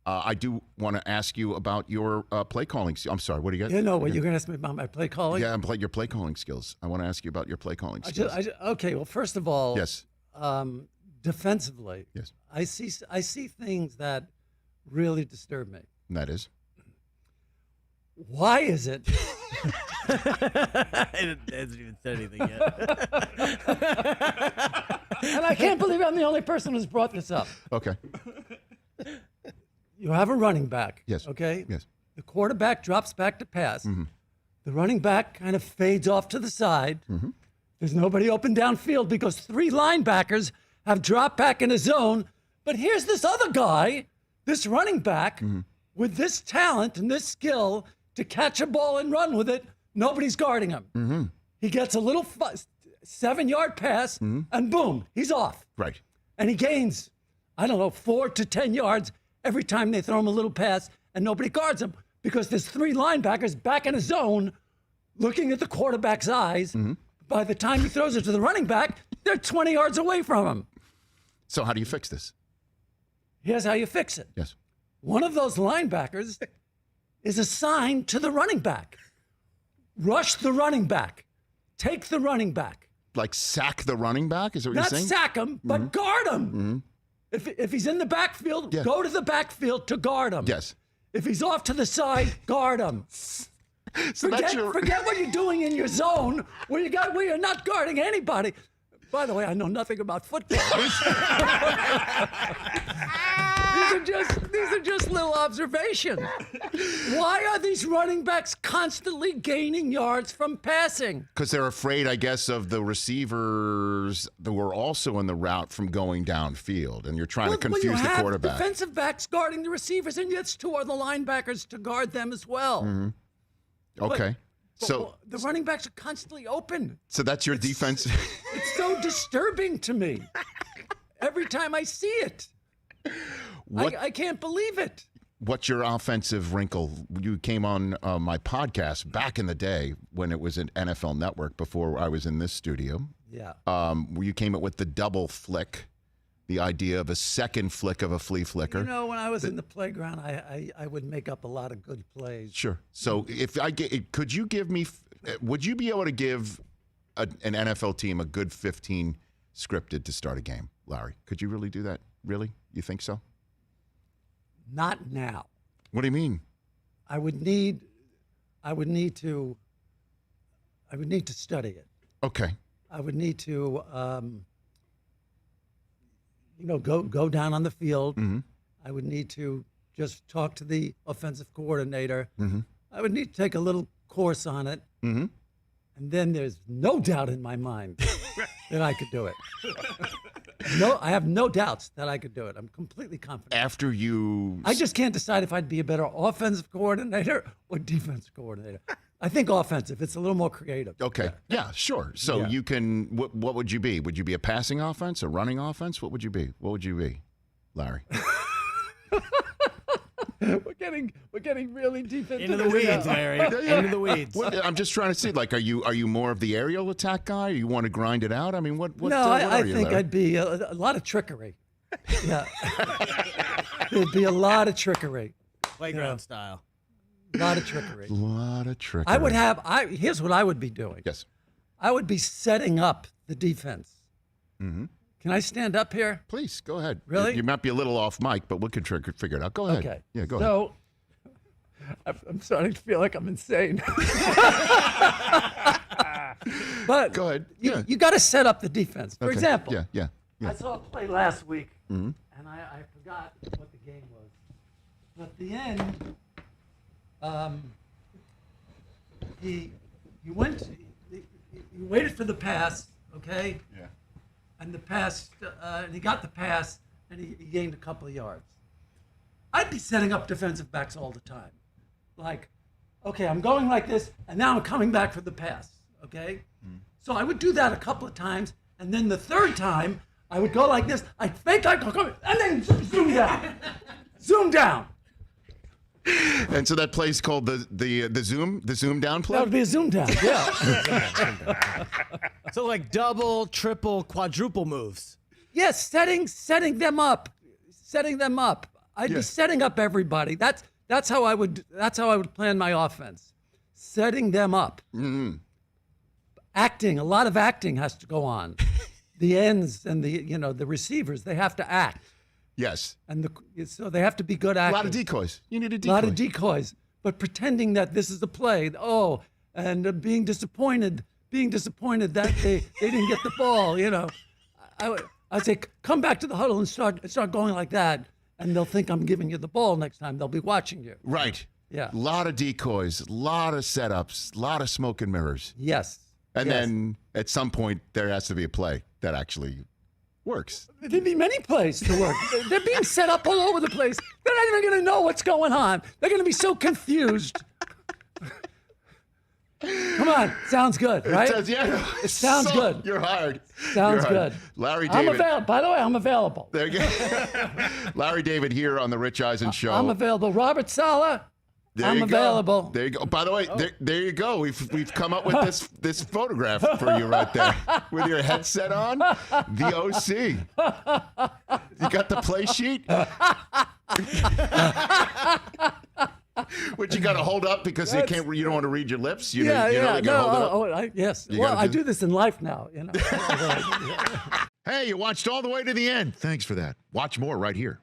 I do want to ask you about your play calling. I'm sorry, what do you got? You know what, you're going to ask me about my play calling? Yeah, your play calling skills. I want to ask you about your play calling skills. Okay, well, first of all, yes. Defensively, yes. I see things that really disturb me. And that is? Why is it? It hasn't even said anything yet. And I can't believe I'm the only person who's brought this up. Okay. You have a running back. Yes. Okay? Yes. The quarterback drops back to pass. Mm-hmm. The running back kind of fades off to the side. Mm-hmm. There's nobody open downfield because 3 linebackers have dropped back in a zone. But here's this other guy, this running back, with this talent and this skill to catch a ball and run with it. Nobody's guarding him. Mm-hmm. He gets a little 7-yard pass, and boom, he's off. Right. And he gains, 4 to 10 yards every time they throw him a little pass, and nobody guards him because there's 3 linebackers back in a zone looking at the quarterback's eyes. By the time he throws it to the running back, they're 20 yards away from him. So how do you fix this? Here's how you fix it. Yes. One of those linebackers is assigned to the running back. Rush the running back. Take the running back. Like sack the running back? Is that what Not you're saying? sack him, but guard him. If he's in the backfield, go to the backfield to guard him. Yes. If he's off to the side, guard him. So Forget what you're doing in your zone where you're not guarding anybody. By the way, I know nothing about football. These are just little observations. Why are these running backs constantly gaining yards from passing? Because they're afraid, I guess, of the receivers that were also in the route from going downfield, and you're trying to confuse the quarterback. Defensive backs guarding the receivers, and it's 2 other linebackers to guard them as well. Okay. But So the running backs are constantly open. so that's your defense. It's so disturbing to me. Every time I see it. I can't believe it. What's your offensive wrinkle? You came on my podcast back in the day when it was an NFL Network before I was in this studio. Yeah. Where you came up with the double flick, the idea of a second flick of a flea flicker. You know, when I was in the playground, I would make up a lot of good plays. Sure. So if could you give me, would you be able to give an NFL team a good 15 scripted to start a game, Larry? Could you really do that? Really? You think so? Not now. What do you mean? I would need to study it. Okay. I would need to, go down on the field. I would need to just talk to the offensive coordinator. I would need to take a little course on it. And then there's no doubt in my mind that I could do it. No, I have no doubts that I could do it. I'm completely confident. After you... I just can't decide if I'd be a better offensive coordinator or defensive coordinator. I think offensive. It's a little more creative. Okay. Yeah, sure. So you can... What would you be? Would you be a passing offense, a running offense? What would you be? What would you be, Larry? We're getting really deep into the weeds, Larry. Into the weeds. I'm just trying to see. Like, are you more of the aerial attack guy? Or you want to grind it out? I mean, what? No, I think Larry? I'd be a lot of trickery. Yeah, there'd be a lot of trickery. Playground style. A lot of trickery. A lot of trickery. I would have. Here's what I would be doing. Yes. I would be setting up the defense. Can I stand up here? Please, go ahead. Really? You might be a little off mic, but we can figure it out. Go ahead. Okay. Yeah, go ahead. So, I'm starting to feel like I'm insane. But Go ahead. Yeah. you got to set up the defense. For Okay. example, Yeah. I saw a play last week, and I forgot what the game was. But at the end, he waited for the pass, okay? Yeah. And the pass, and he got the pass, and he gained a couple of yards. I'd be setting up defensive backs all the time. Like, okay, I'm going like this, and now I'm coming back for the pass, okay? So I would do that a couple of times, and then the third time, I would go like this, I'd fake like, and then zoom down. Zoom down. And so that play's called the zoom down play? That would be a zoom down, yeah. So like double, triple, quadruple moves. Yes, setting them up. I'd be setting up everybody. That's how I would plan my offense. Setting them up. Mm-hmm. Acting, a lot of acting has to go on. The ends and the receivers, they have to act. Yes. And so they have to be good actors. A lot of decoys. You need a decoy. A lot of decoys, but pretending that this is the play. And being disappointed that they didn't get the ball. I'd say come back to the huddle and start going like that, and they'll think I'm giving you the ball next time. They'll be watching you. Right. Yeah. A lot of decoys, a lot of setups, a lot of smoke and mirrors. Yes. And then at some point there has to be a play that actually works. There'd be many plays to work. They're being set up all over the place. They're not even going to know what's going on. They're going to be so confused. Come on, sounds good, right? It sounds good. You're hired. Sounds good. Larry David. I'm available. By the way, I'm available. There you go. Larry David here on the Rich Eisen Show. I'm available. Robert Saleh. I'm available. There you go. By the way, there you go. We've come up with this photograph for you right there with your headset on. The OC. You got the play sheet. Which you got to hold up because you don't want to read your lips. You hold it up. Yes. You Well, I do this in life now. Hey, you watched all the way to the end. Thanks for that. Watch more right here.